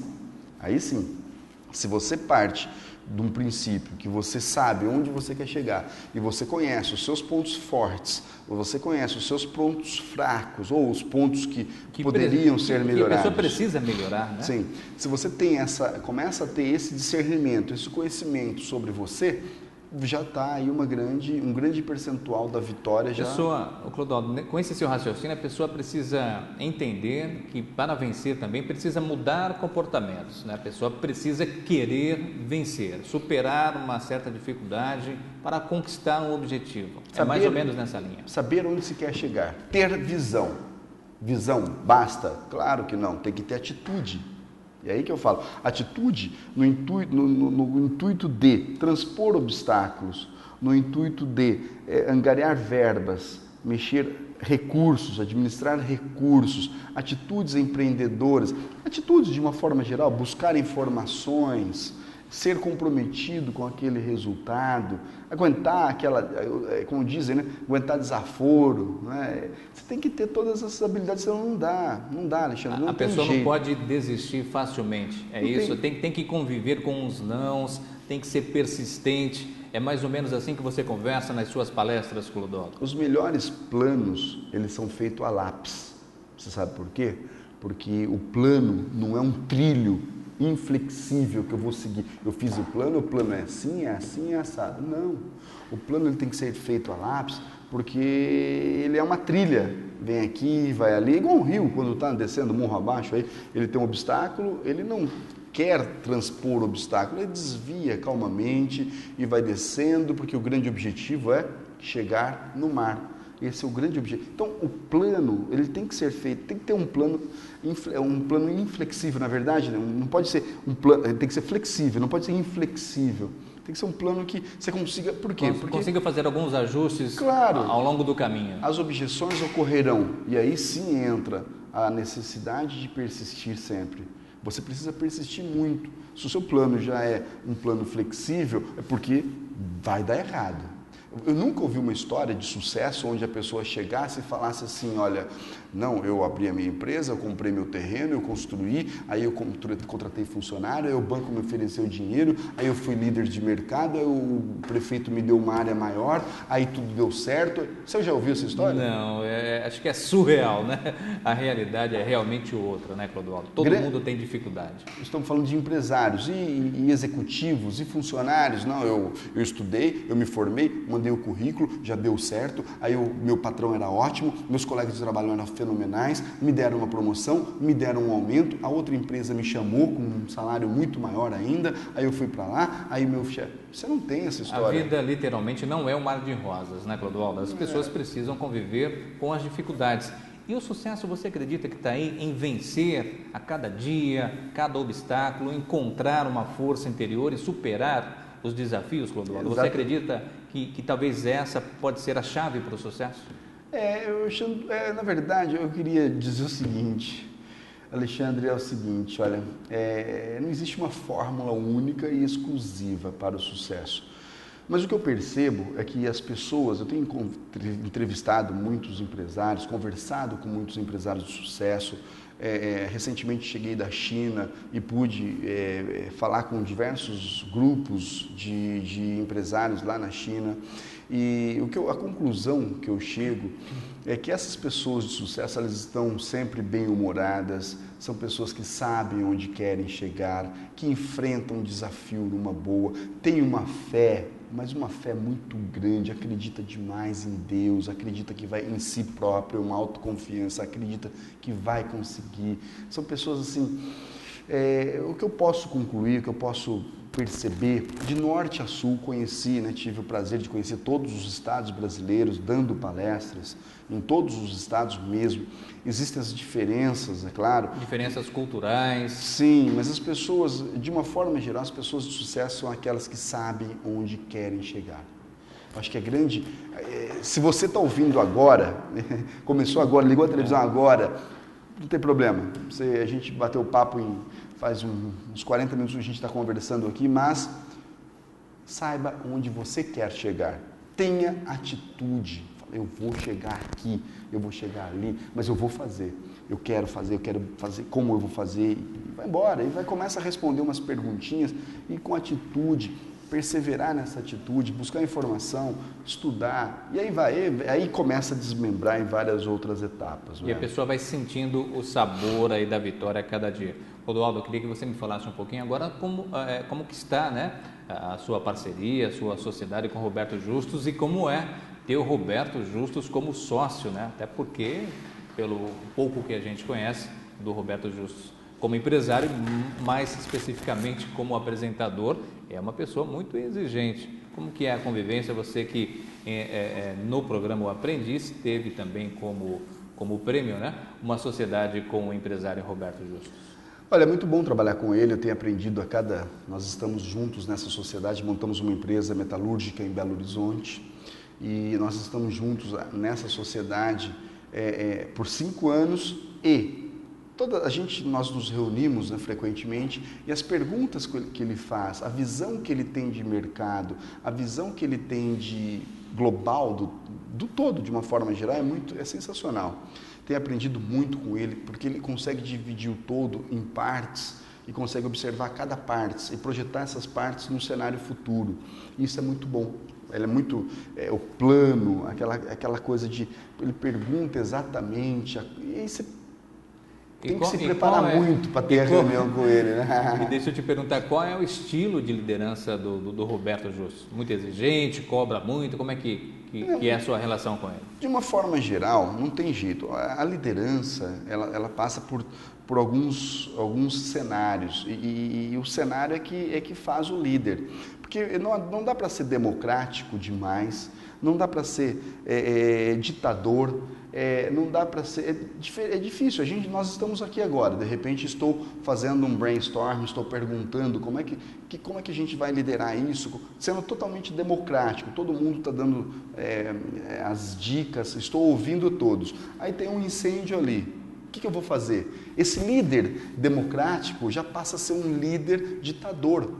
[SPEAKER 11] se você parte de um princípio que você sabe onde você quer chegar e você conhece os seus pontos fortes, ou você conhece os seus pontos fracos, ou os pontos que poderiam ser melhorados.
[SPEAKER 10] Que a pessoa precisa melhorar, né?
[SPEAKER 11] Sim. Se você tem começa a ter esse discernimento, esse conhecimento sobre você, já está aí um grande percentual da vitória.
[SPEAKER 10] Clodoaldo, com esse seu raciocínio, a pessoa precisa entender que para vencer também precisa mudar comportamentos, né? A pessoa precisa querer vencer, superar uma certa dificuldade para conquistar um objetivo. É mais ou menos nessa linha.
[SPEAKER 11] Saber onde se quer chegar, ter visão. Visão basta? Claro que não, tem que ter atitude. E aí que eu falo, atitude no intuito de transpor obstáculos, no intuito de angariar verbas, mexer recursos, administrar recursos, atitudes empreendedoras, atitudes de uma forma geral, buscar informações, ser comprometido com aquele resultado, aguentar como dizem, né? Aguentar desaforo, né? Você tem que ter todas essas habilidades, senão não dá, Alexandre, não tem jeito.
[SPEAKER 10] A pessoa não pode desistir facilmente, tem que conviver com os nãos, tem que ser persistente. É mais ou menos assim que você conversa nas suas palestras, Clodoaldo?
[SPEAKER 11] Os melhores planos, eles são feitos a lápis. Você sabe por quê? Porque o plano não é um trilho inflexível que eu vou seguir. Eu fiz o plano é assim, é assado. Não. O plano ele tem que ser feito a lápis porque ele é uma trilha. Vem aqui, vai ali, igual um rio, quando está descendo morro abaixo, aí ele tem um obstáculo, ele não quer transpor o obstáculo, ele desvia calmamente e vai descendo, porque o grande objetivo é chegar no mar. Esse é o grande objetivo. Então, o plano, ele tem que ser feito, tem que ter um plano inflexível, na verdade, não pode ser um plano, tem que ser flexível, não pode ser inflexível. Tem que ser um plano que você consiga, por quê? Porque
[SPEAKER 10] consiga fazer alguns ajustes, claro, ao longo do caminho.
[SPEAKER 11] As objeções ocorrerão, e aí sim entra a necessidade de persistir sempre. Você precisa persistir muito. Se o seu plano já é um plano flexível, é porque vai dar errado. Eu nunca ouvi uma história de sucesso onde a pessoa chegasse e falasse assim, olha, Não, eu abri a minha empresa, eu comprei meu terreno, eu construí, aí eu contratei funcionário, aí o banco me ofereceu dinheiro, aí eu fui líder de mercado, aí o prefeito me deu uma área maior, aí tudo deu certo. Você já ouviu essa história?
[SPEAKER 10] Não, acho que é surreal, né? A realidade é realmente outra, né, Clodoaldo? Todo mundo tem dificuldade.
[SPEAKER 11] Estamos falando de empresários e executivos e funcionários. Não, eu estudei, eu me formei, mandei o currículo, já deu certo, aí meu patrão era ótimo, meus colegas de trabalho eram fenomenais, me deram uma promoção, me deram um aumento, a outra empresa me chamou com um salário muito maior ainda, aí eu fui para lá, aí meu chefe... Você não tem essa história.
[SPEAKER 10] A vida literalmente não é um mar de rosas, né, Clodoaldo? As pessoas precisam conviver com as dificuldades. E o sucesso, você acredita que está aí em vencer a cada dia, cada obstáculo, encontrar uma força interior e superar os desafios, Clodoaldo? Você acredita que talvez essa pode ser a chave para o sucesso?
[SPEAKER 11] Na verdade, eu queria dizer o seguinte, Alexandre, é o seguinte, olha, não existe uma fórmula única e exclusiva para o sucesso. Mas o que eu percebo é que as pessoas, eu tenho entrevistado muitos empresários, conversado com muitos empresários de sucesso, recentemente cheguei da China e pude falar com diversos grupos de empresários lá na China. E a conclusão que eu chego é que essas pessoas de sucesso, elas estão sempre bem-humoradas, são pessoas que sabem onde querem chegar, que enfrentam um desafio numa boa, têm uma fé, mas uma fé muito grande, acredita demais em Deus, acredita que vai em si próprio, uma autoconfiança, acredita que vai conseguir. São pessoas assim, o que eu posso concluir, o que eu posso perceber, de norte a sul conheci, tive o prazer de conhecer todos os estados brasileiros, dando palestras, em todos os estados mesmo. Existem as diferenças, é claro.
[SPEAKER 10] Diferenças culturais.
[SPEAKER 11] Sim, mas as pessoas, de uma forma geral, as pessoas de sucesso são aquelas que sabem onde querem chegar. Acho que é grande. Se você está ouvindo agora, começou agora, ligou a televisão agora, não tem problema. A gente bateu o papo faz uns 40 minutos que a gente está conversando aqui, mas saiba onde você quer chegar. Tenha atitude. Eu vou chegar aqui, eu vou chegar ali, mas eu vou fazer. Eu quero fazer, como eu vou fazer. E vai embora, e começa a responder umas perguntinhas e com atitude, perseverar nessa atitude, buscar informação, estudar, e aí começa a desmembrar em várias outras etapas.
[SPEAKER 10] E a pessoa vai sentindo o sabor aí da vitória a cada dia. Clodoaldo, eu queria que você me falasse um pouquinho agora como que está, né, a sua parceria, a sua sociedade com o Roberto Justus e como é ter o Roberto Justus como sócio, né? Até porque, pelo pouco que a gente conhece do Roberto Justus como empresário, mais especificamente como apresentador, é uma pessoa muito exigente. Como que é a convivência? Você que no programa O Aprendiz teve também como prêmio, né, uma sociedade com o empresário Roberto Justus.
[SPEAKER 11] Olha, é muito bom trabalhar com ele, eu tenho aprendido nós estamos juntos nessa sociedade, montamos uma empresa metalúrgica em Belo Horizonte e nós estamos juntos nessa sociedade por 5 anos e nós nos reunimos frequentemente e as perguntas que ele faz, a visão que ele tem de mercado, a visão que ele tem de global, do todo, de uma forma geral, é sensacional. Tenho aprendido muito com ele, porque ele consegue dividir o todo em partes e consegue observar cada parte e projetar essas partes num cenário futuro. Isso é muito bom. Ele é muito o plano, aquela coisa de... Ele pergunta exatamente, e aí você tem que se preparar muito para ter a reunião com ele, né?
[SPEAKER 10] E deixa eu te perguntar, qual é o estilo de liderança do Roberto Justus? Muito exigente, cobra muito, como é que é a sua relação com ele?
[SPEAKER 11] De uma forma geral, não tem jeito. A liderança, ela passa por alguns cenários e o cenário é que faz o líder. Porque não dá para ser democrático demais, não dá para ser ditador, não dá para ser... É difícil. Nós estamos aqui agora, de repente estou fazendo um brainstorm, estou perguntando como é que a gente vai liderar isso, sendo totalmente democrático, todo mundo está dando as dicas, estou ouvindo todos. Aí tem um incêndio ali, o que eu vou fazer? Esse líder democrático já passa a ser um líder ditador.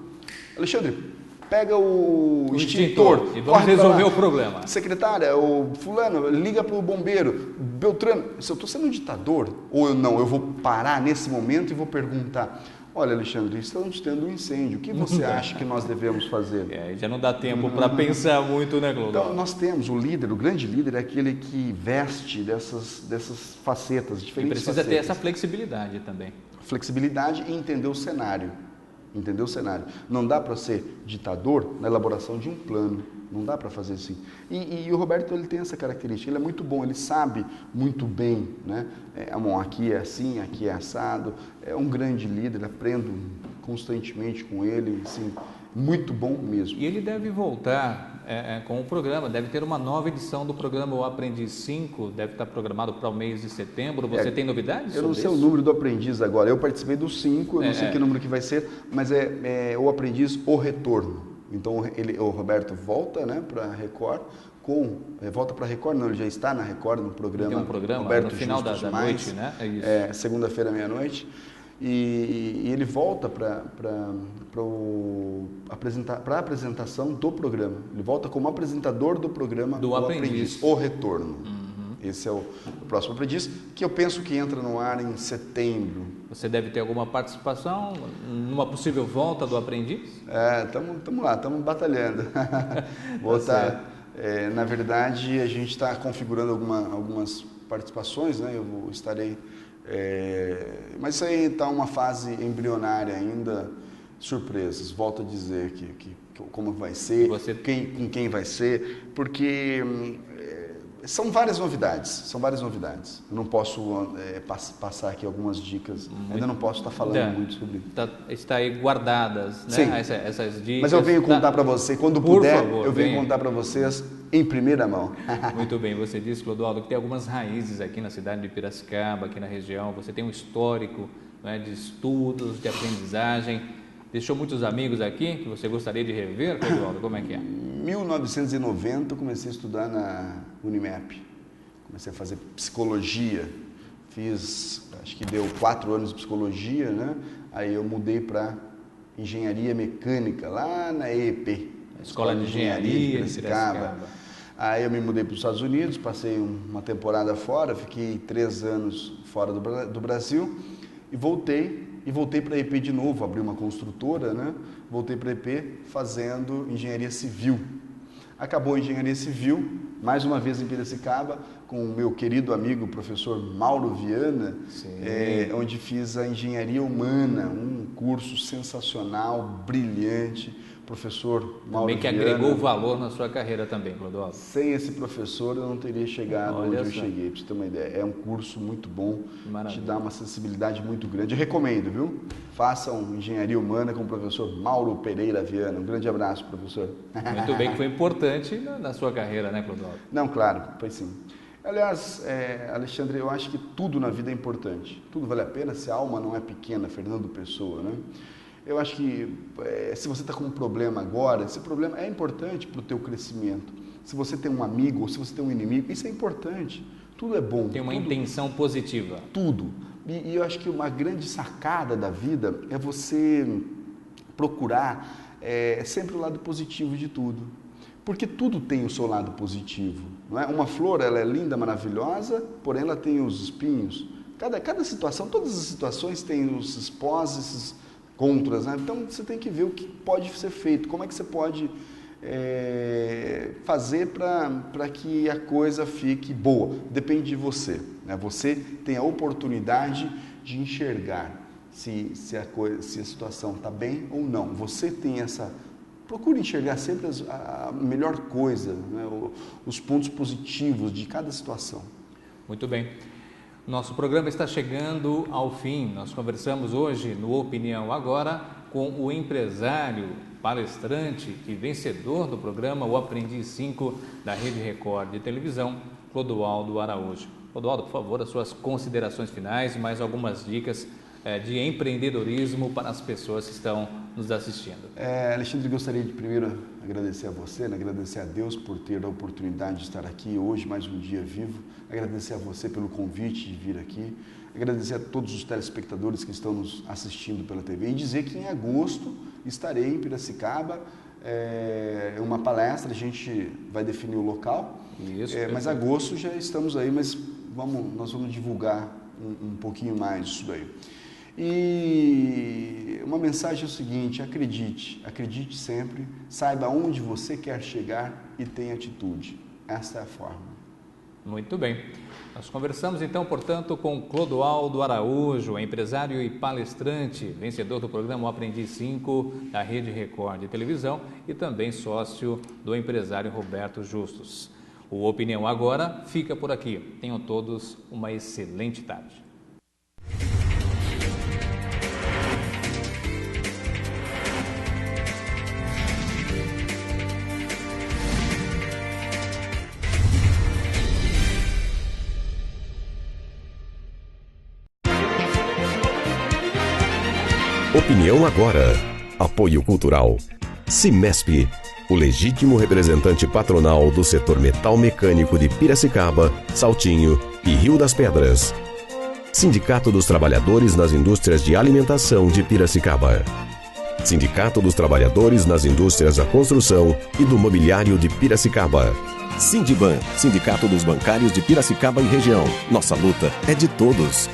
[SPEAKER 11] Alexandre, pega o extintor
[SPEAKER 10] e vamos resolver o problema.
[SPEAKER 11] Secretária, o fulano, liga para o bombeiro, Beltrano, se eu estou sendo um ditador ou eu vou parar nesse momento e vou perguntar, olha, Alexandre, estamos tendo um incêndio, o que você acha que nós devemos fazer?
[SPEAKER 10] Já não dá tempo para pensar muito, né, Clodoaldo?
[SPEAKER 11] Então, nós temos o líder, o grande líder é aquele que veste dessas facetas, diferentes facetas.
[SPEAKER 10] E precisa ter essa flexibilidade também.
[SPEAKER 11] Flexibilidade e entender o cenário. Entender o cenário. Não dá para ser ditador na elaboração de um plano. Não dá para fazer assim. E o Roberto, ele tem essa característica. Ele é muito bom, ele sabe muito bem, né? Bom, aqui é assim, aqui é assado. É um grande líder, aprendo constantemente com ele, assim, muito bom mesmo.
[SPEAKER 10] E ele deve voltar com o programa, deve ter uma nova edição do programa O Aprendiz 5, deve estar programado para o mês de setembro. Você tem novidades sobre isso?
[SPEAKER 11] Eu não sei o número do Aprendiz agora, eu participei do 5, eu não sei que número que vai ser, mas é o Aprendiz O Retorno. Então o Roberto volta, né, para a Record, volta para a Record, não, ele já está na Record, no programa.
[SPEAKER 10] Tem um programa
[SPEAKER 11] Roberto
[SPEAKER 10] no final da noite, né? É isso.
[SPEAKER 11] Segunda-feira, meia-noite. E ele volta para a apresentação do programa. Ele volta como apresentador do programa
[SPEAKER 10] do Aprendiz.
[SPEAKER 11] O Retorno. Esse é o próximo Aprendiz, que eu penso que entra no ar em setembro.
[SPEAKER 10] Você deve ter alguma participação numa possível volta do Aprendiz?
[SPEAKER 11] Estamos lá, estamos batalhando. Na verdade, a gente está configurando algumas participações, né? Eu estarei... mas isso aí está uma fase embrionária ainda, surpresas, volto a dizer que como vai ser, com quem vai ser, porque são várias novidades, Eu não posso passar aqui algumas dicas, ainda não posso estar falando muito sobre isso.
[SPEAKER 10] Está aí guardadas, né?
[SPEAKER 11] Sim.
[SPEAKER 10] Essas dicas.
[SPEAKER 11] Mas eu venho contar para você, quando puder, eu venho contar para vocês em primeira mão.
[SPEAKER 10] Muito bem, você disse, Clodoaldo, que tem algumas raízes aqui na cidade de Piracicaba, aqui na região, você tem um histórico, né, de estudos, de aprendizagem, deixou muitos amigos aqui que você gostaria de rever, Clodoaldo, como é que é?
[SPEAKER 11] Em 1990 eu comecei a estudar na Unimep, comecei a fazer psicologia, acho que deu 4 anos de psicologia, né? Aí eu mudei para engenharia mecânica, lá na EEP,
[SPEAKER 10] Escola de Engenharia de Piracicaba.
[SPEAKER 11] Aí eu me mudei para os Estados Unidos, passei uma temporada fora, fiquei 3 anos fora do Brasil e voltei para a EEP de novo, abri uma construtora, né? Voltei para a EEP fazendo engenharia civil. Acabou a engenharia civil, mais uma vez em Piracicaba, com o meu querido amigo, o professor Mauro Viana, onde fiz a engenharia humana, um curso sensacional, brilhante. Professor Mauro
[SPEAKER 10] Viana. Também que agregou valor na sua carreira também, Clodoaldo.
[SPEAKER 11] Sem esse professor eu não teria chegado onde eu cheguei, para você ter uma ideia. É um curso muito bom, te dá uma sensibilidade muito grande. Eu recomendo, viu? Façam engenharia humana com o professor Mauro Pereira Viana. Um grande abraço, professor.
[SPEAKER 10] Muito bem, que foi importante na sua carreira, né, Clodoaldo?
[SPEAKER 11] Não, claro, foi sim. Aliás, Alexandre, eu acho que tudo na vida é importante. Tudo vale a pena se a alma não é pequena, Fernando Pessoa, né? Eu acho que se você está com um problema agora, esse problema é importante para o teu crescimento. Se você tem um amigo ou se você tem um inimigo, isso é importante. Tudo é bom.
[SPEAKER 10] Tem uma intenção positiva.
[SPEAKER 11] Tudo. E eu acho que uma grande sacada da vida é você procurar sempre o lado positivo de tudo. Porque tudo tem o seu lado positivo. Não é? Uma flor, ela é linda, maravilhosa, porém ela tem os espinhos. Cada situação, todas as situações têm os pós, esses contras, né? Então você tem que ver o que pode ser feito, como é que você pode fazer para que a coisa fique boa. Depende de você, né? Você tem a oportunidade de enxergar se a situação está bem ou não. Você tem procure enxergar sempre a melhor coisa, né? Os pontos positivos de cada situação.
[SPEAKER 10] Muito bem. Nosso programa está chegando ao fim. Nós conversamos hoje no Opinião Agora com o empresário, palestrante e vencedor do programa O Aprendiz 5 da Rede Record de televisão, Clodoaldo Araújo. Clodoaldo, por favor, as suas considerações finais e mais algumas dicas de empreendedorismo para as pessoas que estão nos assistindo.
[SPEAKER 11] Alexandre, gostaria de primeiro agradecer a você, né? Agradecer a Deus por ter a oportunidade de estar aqui hoje, mais um dia vivo, agradecer a você pelo convite de vir aqui, agradecer a todos os telespectadores que estão nos assistindo pela TV e dizer que em agosto estarei em Piracicaba uma palestra, a gente vai definir o local.
[SPEAKER 10] Isso.
[SPEAKER 11] Mas agosto já estamos aí, mas nós vamos divulgar um pouquinho mais disso daí. E uma mensagem é o seguinte: acredite sempre, saiba onde você quer chegar e tenha atitude. Essa é a forma.
[SPEAKER 10] Muito bem. Nós conversamos então, portanto, com Clodoaldo Araújo, empresário e palestrante, vencedor do programa O Aprendiz 5 da Rede Record de televisão e também sócio do empresário Roberto Justus. O Opinião Agora fica por aqui. Tenham todos uma excelente tarde.
[SPEAKER 1] Opinião Agora. Apoio Cultural. Cimesp, o legítimo representante patronal do setor metal mecânico de Piracicaba, Saltinho e Rio das Pedras. Sindicato dos Trabalhadores nas Indústrias de Alimentação de Piracicaba. Sindicato dos Trabalhadores nas Indústrias da Construção e do Mobiliário de Piracicaba. Sindiban, Sindicato dos Bancários de Piracicaba e Região. Nossa luta é de todos.